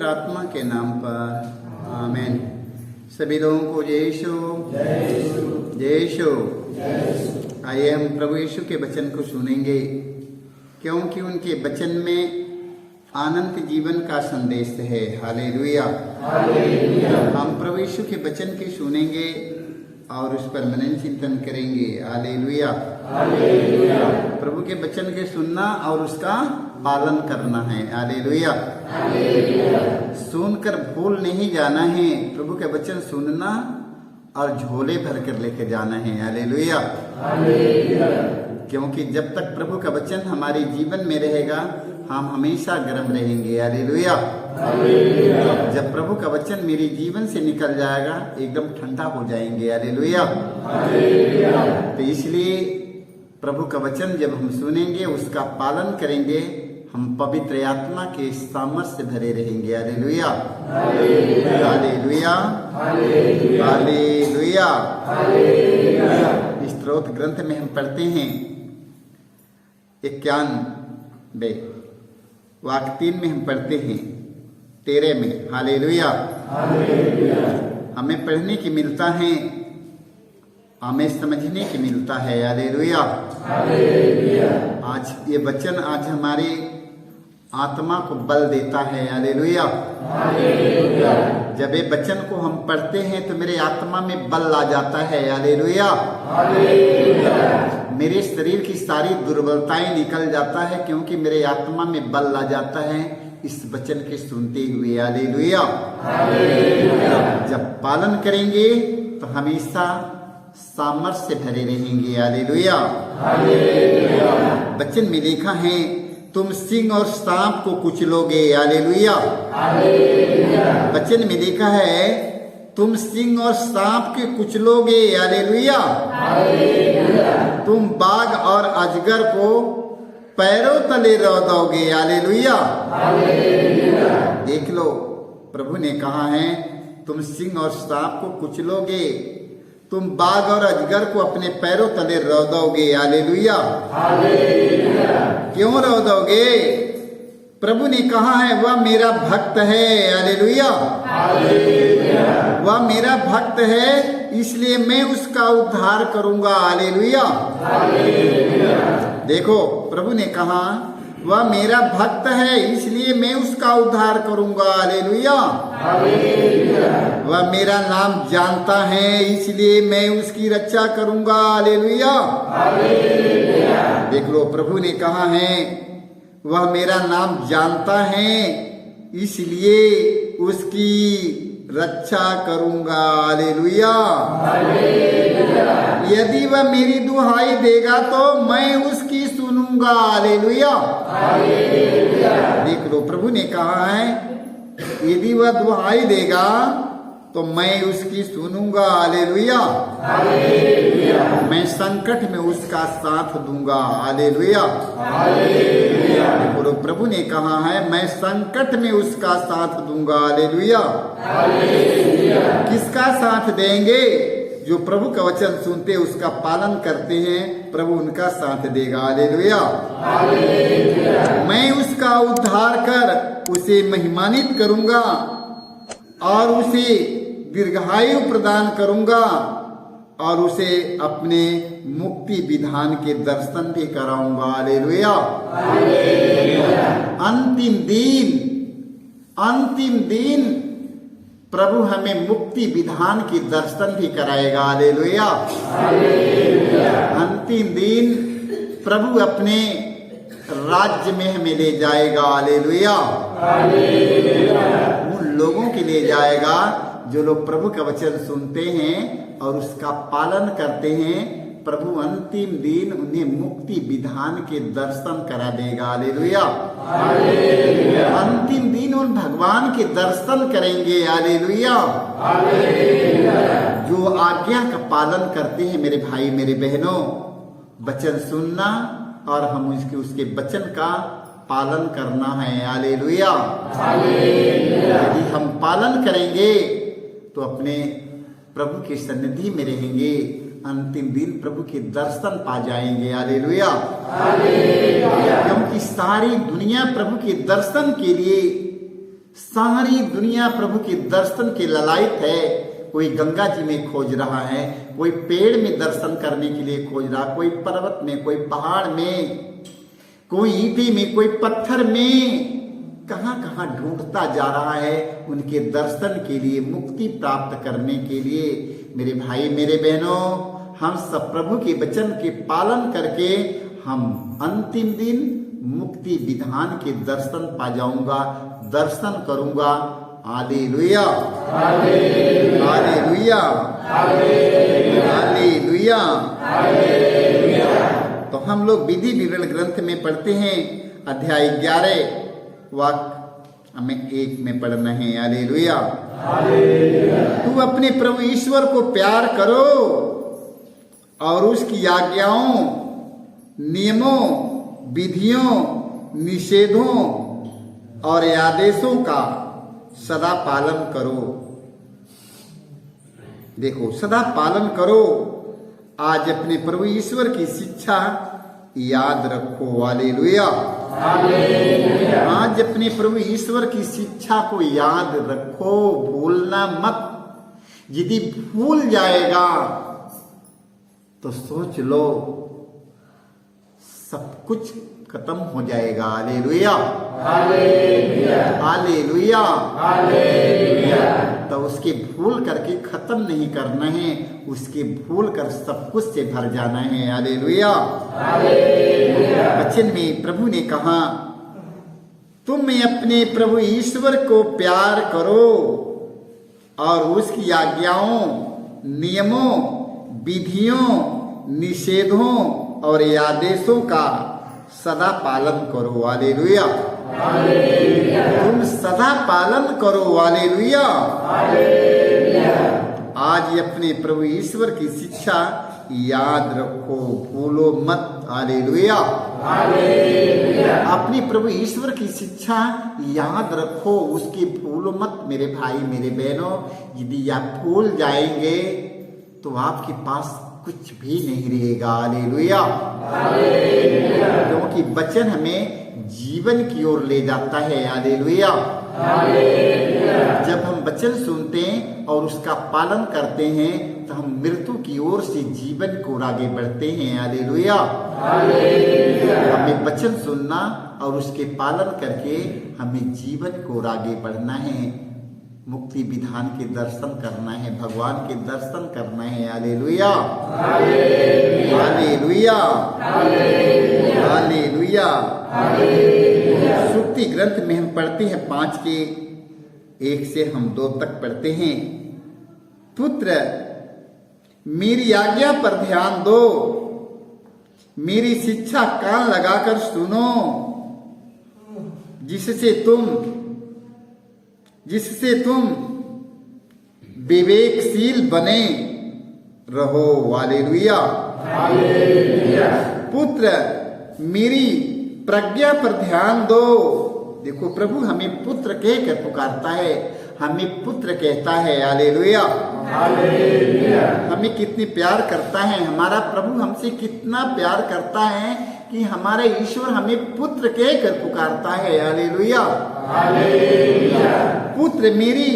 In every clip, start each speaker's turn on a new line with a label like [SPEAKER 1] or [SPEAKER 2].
[SPEAKER 1] आत्मा के नाम पर आमीन। सभी लोगों को जय यीशु, जय यीशु। आइए हम प्रभु यीशु के वचन को सुनेंगे, क्योंकि उनके वचन में अनंत जीवन का संदेश है। हालेलुया। हम प्रभु यीशु के वचन की सुनेंगे और उस पर मनन चिंतन करेंगे। हालेलुया। प्रभु के वचन के सुनना और उसका पालन करना है। हालेलुया। सुनकर भूल नहीं जाना है, प्रभु के वचन सुनना और झोले भर कर लेकर जाना है। हालेलुया। क्योंकि जब तक प्रभु का वचन हमारे जीवन में रहेगा, हम हमेशा गर्म रहेंगे। हालेलुया। जब प्रभु का वचन मेरे जीवन से निकल जाएगा, एकदम ठंडा हो जाएंगे। हालेलुया। तो इसलिए प्रभु का वचन जब हम सुनेंगे, उसका पालन करेंगे, हम पवित्र आत्मा के सामर्थ्य से भरे रहेंगे। हालेलुया। हालेलुया। हालेलुया। स्तोत्र ग्रंथ में हम पढ़ते हैं 91 वाक्य 3 में हम पढ़ते हैं 13 में। हालेलुया। हमें पढ़ने की मिलता है, हमें समझने की मिलता है। हालेलुया। आज ये वचन आज हमारे आत्मा को बल देता है। हालेलुया। जब ये वचन को हम पढ़ते हैं तो मेरे आत्मा में बल आ जाता है। हालेलुया। मेरे शरीर की सारी दुर्बलताएं निकल जाता है, क्योंकि मेरे आत्मा में बल आ जाता है इस वचन के सुनते हुए। हालेलुया। जब पालन करेंगे तो हमेशा सामर्थ्य से भरे रहेंगे। हालेलुया। वचन में लिखा है, तुम सिंह और सांप को कुचलोगे। हालेलुया। वचन में लिखा है, तुम सिंह और सांप के कुचलोगे। हालेलुया। तुम बाघ और अजगर को पैरों तले रौंदोगे। हालेलुया। देख लो, प्रभु ने कहा है तुम सिंह और सांप को कुचलोगे, तुम बाघ और अजगर को अपने पैरों तले रौंदोगे। हालेलुया। क्यों रौंदोगे? प्रभु ने कहा है वह मेरा भक्त है। हालेलुया। वह मेरा भक्त है, इसलिए मैं उसका उद्धार करूंगा। हालेलुया। देखो, प्रभु ने कहा वह मेरा भक्त है, इसलिए मैं उसका उद्धार करूंगा। हालेलुया। वह मेरा नाम जानता है, इसलिए मैं उसकी रक्षा करूंगा। हालेलुया। देख लो, प्रभु ने कहा है वह मेरा नाम जानता है, इसलिए उसकी रक्षा करूंगा। हालेलुया। यदि वह मेरी दुहाई देगा तो मैं उसकी सुनूंगा। हालेलुया। देख लो, प्रभु ने कहा है यदि वह दुहाई देगा तो मैं उसकी सुनूंगा। हालेलुया। मैं संकट में उसका साथ दूंगा। हालेलुया। देखो, प्रभु ने कहा है मैं संकट में उसका साथ दूंगा। हालेलुया। किसका साथ देंगे? जो प्रभु का वचन सुनते उसका पालन करते हैं, प्रभु उनका साथ देगा। हालेलुया। मैं उसका उद्धार कर उसे महिमान्वित करूंगा और उसे दीर्घायु प्रदान करूंगा और उसे अपने मुक्ति विधान के दर्शन भी कराऊंगा। हालेलुया। अंतिम दिन प्रभु हमें मुक्ति विधान की दर्शन भी कराएगा। हालेलुया। अंतिम दिन प्रभु अपने राज्य में हमें ले जाएगा। हालेलुया। उन लोगों के ले जाएगा जो लोग प्रभु का वचन सुनते हैं और उसका पालन करते हैं। प्रभु अंतिम दिन उन्हें मुक्ति विधान के दर्शन करा देगा। हालेलुया। अंतिम दिन उन भगवान के दर्शन करेंगे। हालेलुया। जो आज्ञा का पालन करते हैं मेरे भाई मेरे बहनों, वचन सुनना और हम उसके वचन का पालन करना है। हालेलुया। यदि हम पालन करेंगे तो अपने प्रभु की सन्निधि में रहेंगे, अंतिम दिन प्रभु के दर्शन पा जाएंगे। हालेलुया। क्योंकि सारी दुनिया प्रभु के दर्शन के लिए सारी दुनिया प्रभु के दर्शन के ललायत है। कोई गंगा जी में खोज रहा है, कोई पेड़ में दर्शन करने के लिए खोज रहा, कोई पर्वत में, कोई पहाड़ में, कोई ईंटे में, कोई पत्थर में, कहां कहां ढूंढता जा रहा है उनके दर्शन के लिए, मुक्ति प्राप्त करने के लिए। मेरे भाई मेरे बहनों, हम सब प्रभु के वचन के पालन करके हम अंतिम दिन मुक्ति विधान के दर्शन पा जाऊंगा, दर्शन करूंगा। Hallelujah, hallelujah, hallelujah. तो हम लोग विधि विवरण ग्रंथ में पढ़ते हैं, अध्याय 11 वाक्य हमें 1 में पढ़ना है। हालेलुया। तू अपने प्रभु ईश्वर को प्यार करो और उसकी आज्ञाओं, नियमों, विधियों, निषेधों और आदेशों का सदा पालन करो। देखो, सदा पालन करो। आज अपने प्रभु ईश्वर की शिक्षा याद रखो। हालेलुया, आज अपने प्रभु ईश्वर की शिक्षा को याद रखो, भूलना मत। यदि भूल जाएगा तो सोच लो सब कुछ खत्म हो जाएगा। Hallelujah, hallelujah, hallelujah. तो उसके भूल करके खत्म नहीं करना है, उसके भूल कर सब कुछ से भर जाना है। हालेलुया। वचन में प्रभु ने कहा, तुम अपने प्रभु ईश्वर को प्यार करो और उसकी आज्ञाओं, नियमों, विधियों, निषेधों और आदेशों का सदा पालन करो। हालेलुया, तुम सदा पालन करो। हालेलुया। आज अपने प्रभु ईश्वर की शिक्षा याद रखो, भूलो मत। हालेलुया, अपने प्रभु ईश्वर की शिक्षा याद रखो, उसकी भूलो मत। मेरे भाई मेरे बहनों, यदि आप भूल जाएंगे तो आपके पास कुछ भी नहीं रहेगा। हालेलुया, क्योंकि वचन हमें जीवन की ओर ले जाता है। हालेलुया। जब हम वचन सुनते हैं और उसका पालन करते हैं तो हम मृत्यु की ओर से जीवन को आगे बढ़ते हैं। हालेलुया। हमें वचन सुनना और उसके पालन करके हमें जीवन को आगे बढ़ना है, मुक्ति विधान के दर्शन करना है, भगवान के दर्शन करना है। Hallelujah, hallelujah, hallelujah. सुक्ति ग्रंथ में हम पढ़ते हैं 5 के 1 से हम 2 तक पढ़ते हैं। पुत्र, मेरी आज्ञा पर ध्यान दो, मेरी शिक्षा कान लगाकर सुनो, जिससे तुम विवेकशील बने रहो। हालेलुया। पुत्र, मेरी प्रज्ञा पर ध्यान दो। देखो, प्रभु हमें पुत्र कहकर पुकारता है, हमें पुत्र कहता है। हालेलुया। हमें कितनी प्यार करता है हमारा प्रभु, हमसे कितना प्यार करता है कि हमारा ईश्वर हमें पुत्र कहकर पुकारता है। हालेलुया। पुत्र, मेरी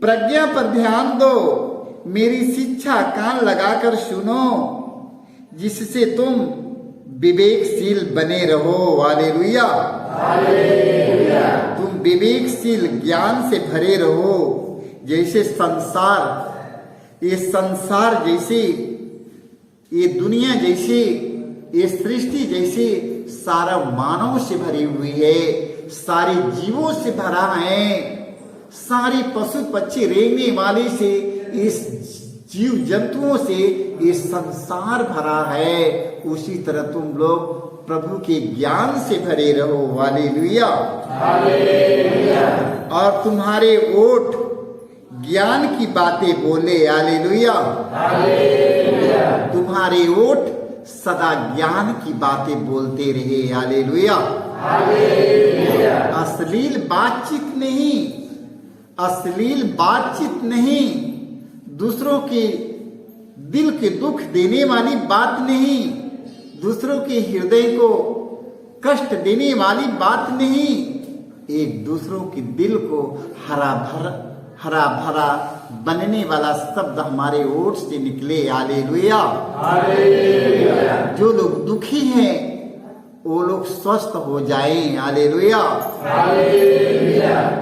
[SPEAKER 1] प्रज्ञा पर ध्यान दो, मेरी शिक्षा कान लगाकर सुनो, जिससे तुम विवेकशील बने रहो। हालेलुया। तुम विवेकशील ज्ञान से भरे रहो, जैसे ये संसार जैसे, ये दुनिया जैसे, ये सृष्टि जैसे सारा मानव से भरी हुई है, सारे जीवों से भरा है, सारी पशु पक्षी रेंगने वाले से, इस जीव जंतुओं से ये संसार भरा है। उसी तरह तुम लोग प्रभु के ज्ञान से भरे रहो। हालेलुया। और तुम्हारे ओठ ज्ञान की बातें बोले। हालेलुया। तुम्हारे ओठ सदा ज्ञान की बातें बोलते रहे। हालेलुया। अश्लील बातचीत नहीं, अश्लील बातचीत नहीं, दूसरों के दिल के दुख देने वाली बात नहीं, दूसरों के हृदय को कष्ट देने वाली बात नहीं, एक दूसरों के दिल को हरा भरा बनने वाला शब्द हमारे ओठ से निकले। हालेलुया। जो लोग दुखी हैं वो लोग स्वस्थ हो जाएं। हालेलुया।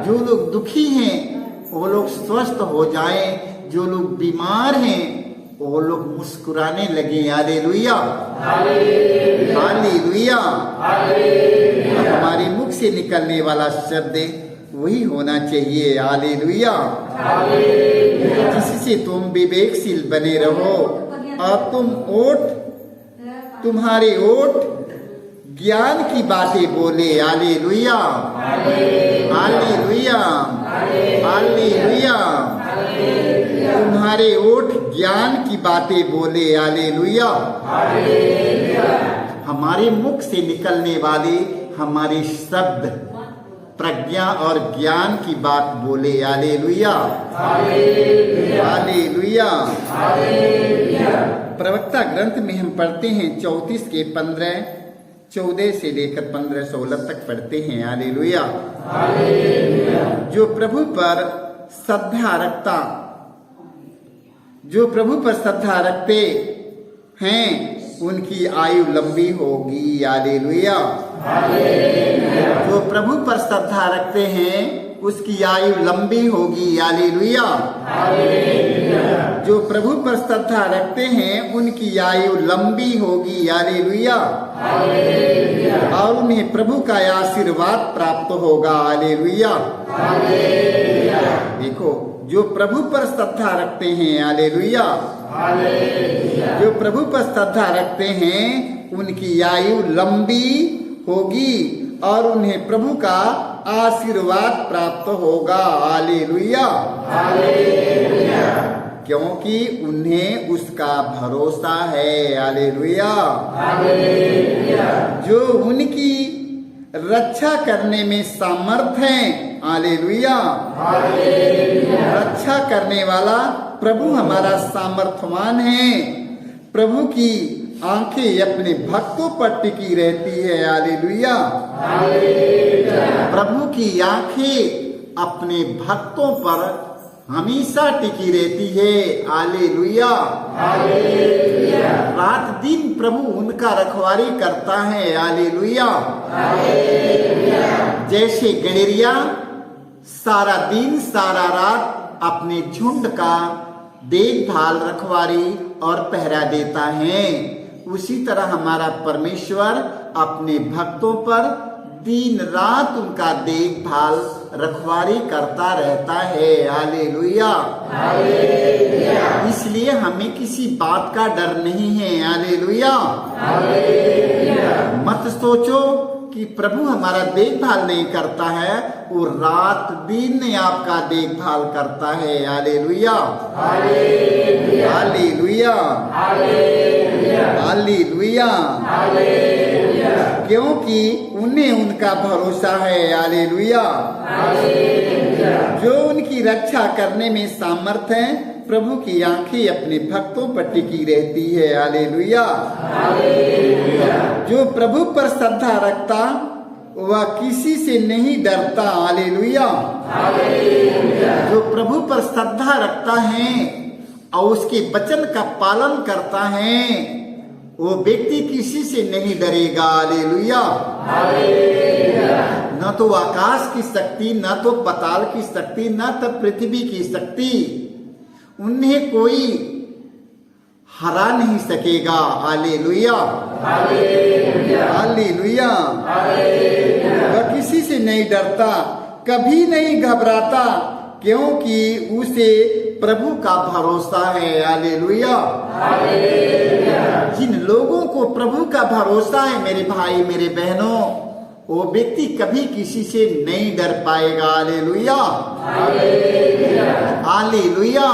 [SPEAKER 1] जो लोग दुखी हैं वो लोग स्वस्थ हो जाएं। जो लोग बीमार हैं वो लोग मुस्कुराने लगे। हालेलुया। हालेलुया। हमारे मुख से निकलने वाला शब्द वही होना चाहिए। हालेलुया। जिससे तुम विवेकशील बने रहो और तुम्हारे ओठ ज्ञान की बातें बोले। हालेलुया। हालेलुया। हालेलुया। तुम्हारे ओठ ज्ञान की बातें बोले। हालेलुया। हमारे मुख से निकलने वाले हमारे शब्द प्रज्ञा और ज्ञान की बात बोले। हालेलुया। हालेलुया। प्रवक्ता ग्रंथ में हम पढ़ते हैं 34 के 14 से लेकर 15-16 तक पढ़ते हैं। हालेलुया। जो प्रभु पर श्रद्धा रखते हैं उनकी आयु लंबी होगी। हालेलुया। जो प्रभु पर श्रद्धा रखते हैं उसकी आयु लंबी होगी। हालेलुया। जो प्रभु पर श्रद्धा रखते हैं उनकी आयु लंबी होगी। हालेलुया। और उन्हें प्रभु का आशीर्वाद प्राप्त होगा। हालेलुया। देखो, जो प्रभु पर श्रद्धा रखते हैं, हालेलुया, जो प्रभु पर श्रद्धा रखते हैं उनकी आयु लंबी होगी और उन्हें प्रभु का आशीर्वाद प्राप्त होगा। हालेलुया। क्योंकि उन्हें उसका भरोसा है। हालेलुया। जो उनकी रक्षा करने में सामर्थ है। हालेलुया। रक्षा करने वाला प्रभु हमारा सामर्थवान है। प्रभु की आंखें अपने भक्तों पर टिकी रहती है। हालेलुया। प्रभु की आंखें अपने भक्तों पर हमेशा टिकी रहती है। हालेलुया। रात दिन प्रभु उनका रखवाली करता है। हालेलुया। जैसे गडेरिया सारा दिन सारा रात अपने झुंड का देखभाल रखवाली और पहरा देता है, उसी तरह हमारा परमेश्वर अपने भक्तों पर दिन रात उनका देखभाल रखवाली करता रहता है। हालेलुया। इसलिए हमें किसी बात का डर नहीं है। हालेलुया। मत सोचो कि प्रभु हमारा देखभाल नहीं करता है, वो रात दिन आपका देखभाल करता है। हालेलुया। हालेलुया। हालेलुया। क्योंकि उन्हें उनका भरोसा है। हालेलुया। जो उनकी रक्षा करने में सामर्थ है, प्रभु की आंखें अपने भक्तों पर टिकी रहती है। हालेलुया। जो प्रभु पर श्रद्धा रखता वह किसी से नहीं डरता। हालेलुया। जो प्रभु पर श्रद्धा रखता है और उसके वचन का पालन करता है वो व्यक्ति किसी से नहीं डरेगा। हालेलुया। न तो आकाश की शक्ति, न तो पाताल की शक्ति, न तो पृथ्वी की शक्ति उन्हें कोई हरा नहीं सकेगा। हालेलुया। हालेलुया। वह किसी से नहीं डरता, कभी नहीं घबराता, क्योंकि उसे प्रभु का भरोसा है। हालेलुया। जिन लोगों को प्रभु का भरोसा है, मेरे भाई मेरे बहनों, वो व्यक्ति कभी किसी से नहीं डर पाएगा। हालेलुया। हालेलुया।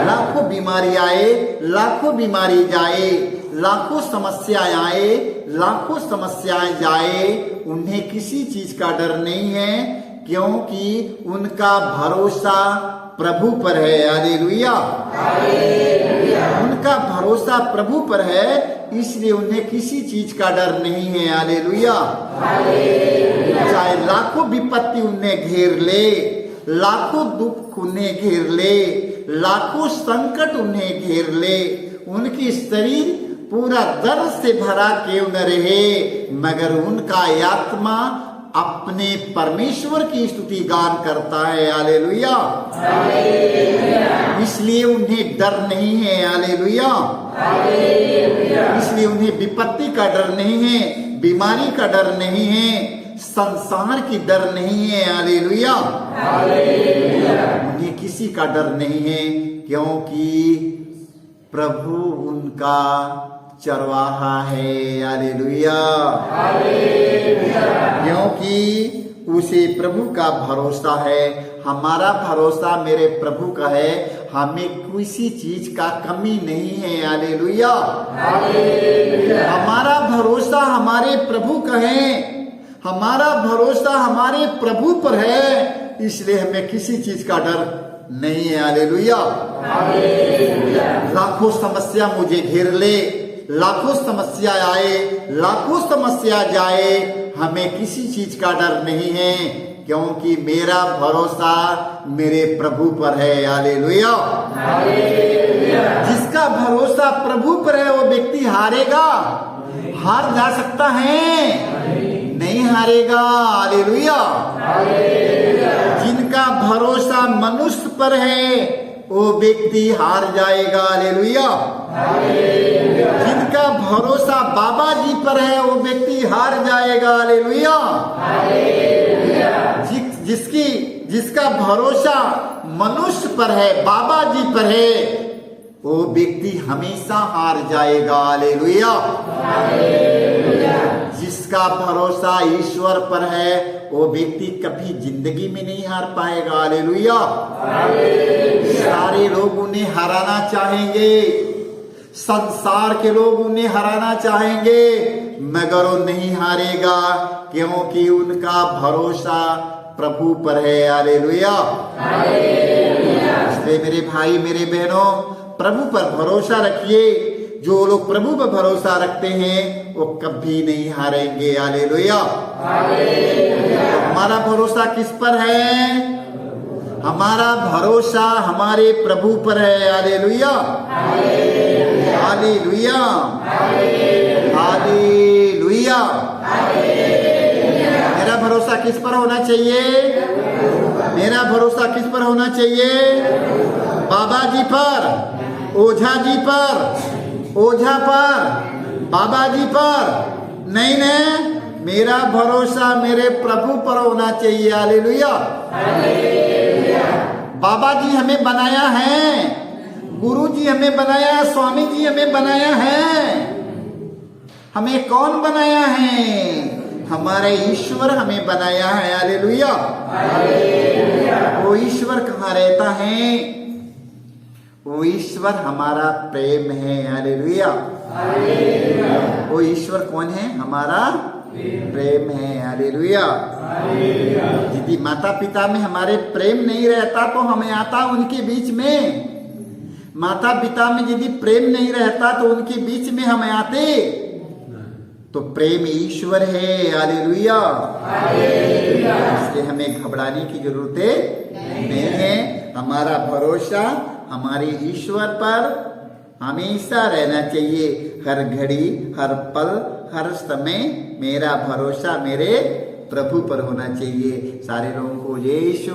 [SPEAKER 1] लाखों बीमारी आए, लाखों बीमारी जाए, लाखों समस्याएं आए, लाखों समस्याएं जाए, उन्हें किसी चीज का डर नहीं है, क्योंकि उनका भरोसा प्रभु पर है। हालेलुया। उनका भरोसा प्रभु पर है, इसलिए उन्हें किसी चीज का डर नहीं है। हालेलुया। चाहे लाखों विपत्ति उन्हें घेर ले, लाखों दुख उन्हें घेर ले, लाखों संकट उन्हें घेर ले, उनकी शरीर पूरा दर्द से भरा क्यों न रहे, मगर उनका आत्मा अपने परमेश्वर की स्तुति गान करता है। हालेलुया। इसलिए उन्हें डर नहीं है। हालेलुया। इसलिए उन्हें विपत्ति का डर नहीं है, बीमारी का डर नहीं है, संसार की डर नहीं है। हालेलुया। उन्हें किसी का डर नहीं है, क्योंकि प्रभु उनका चरवाहा है। हालेलुया। क्योंकि उसे प्रभु का भरोसा है। हमारा भरोसा मेरे प्रभु का है, हमें किसी चीज का कमी नहीं है। हालेलुया। हमारा भरोसा हमारे प्रभु का है, हमारा भरोसा हमारे प्रभु पर है, इसलिए हमें किसी चीज का डर नहीं है। हालेलुया। लाखों समस्या मुझे घेर ले, लाखों समस्या आए, लाखों समस्या जाए, हमें किसी चीज का डर नहीं है, क्योंकि मेरा भरोसा मेरे प्रभु पर है। हालेलुया। जिसका भरोसा प्रभु पर है वो व्यक्ति हारेगा? हार जा सकता है? नहीं हारेगा। हालेलुया। जिनका भरोसा मनुष्य पर है वो व्यक्ति हार जाएगा। हालेलुया। जिनका भरोसा बाबा जी पर है वो व्यक्ति हार जाएगा। हालेलुया। जिसका भरोसा मनुष्य पर है, बाबा जी पर है, वो व्यक्ति हमेशा हार जाएगा। हालेलुया। जिसका भरोसा ईश्वर पर है वो व्यक्ति कभी जिंदगी में नहीं हार पाएगा। हालेलुया। सारे लोग उन्हें हराना चाहेंगे, संसार के लोग उन्हें हराना चाहेंगे, मगर वो नहीं हारेगा, क्योंकि उनका भरोसा प्रभु पर है। हालेलुया। इसलिए मेरे भाई, मेरे बहनों, प्रभु पर भरोसा रखिए। जो लोग प्रभु पर भरोसा रखते हैं वो कभी नहीं हारेंगे। हालेलुया। हमारा भरोसा किस पर है? हमारा भरोसा हमारे प्रभु पर है। हालेलुया। हालेलुया। हालेलुया। मेरा भरोसा किस पर होना चाहिए? मेरा भरोसा किस पर होना चाहिए? बाबा जी पर, ओझा जी पर, ओझा पर, बाबा जी पर नहीं। मेरा भरोसा मेरे प्रभु पर होना चाहिए। हालेलुया। बाबा जी हमें बनाया है, गुरु जी हमें बनाया है, स्वामी जी हमें बनाया है। हमें कौन बनाया है? हमारे ईश्वर हमें बनाया है। हालेलुया। वो ईश्वर कहाँ रहता है? वो ईश्वर हमारा प्रेम है। हालेलुया। वो ईश्वर कौन है? हमारा प्रेम है। हालेलुया। यदि माता पिता में हमारे प्रेम नहीं रहता तो हमें आता उनके बीच में। माता पिता में यदि प्रेम नहीं रहता तो उनके बीच में हमें आते। तो प्रेम ईश्वर है। हालेलुया। इसलिए हमें घबराने की जरूरत नहीं है। हमारा भरोसा हमारे ईश्वर पर हमेशा रहना चाहिए। हर घड़ी, हर पल, हर समय मेरा भरोसा मेरे प्रभु पर होना चाहिए। सारे लोगों को जय यीशु।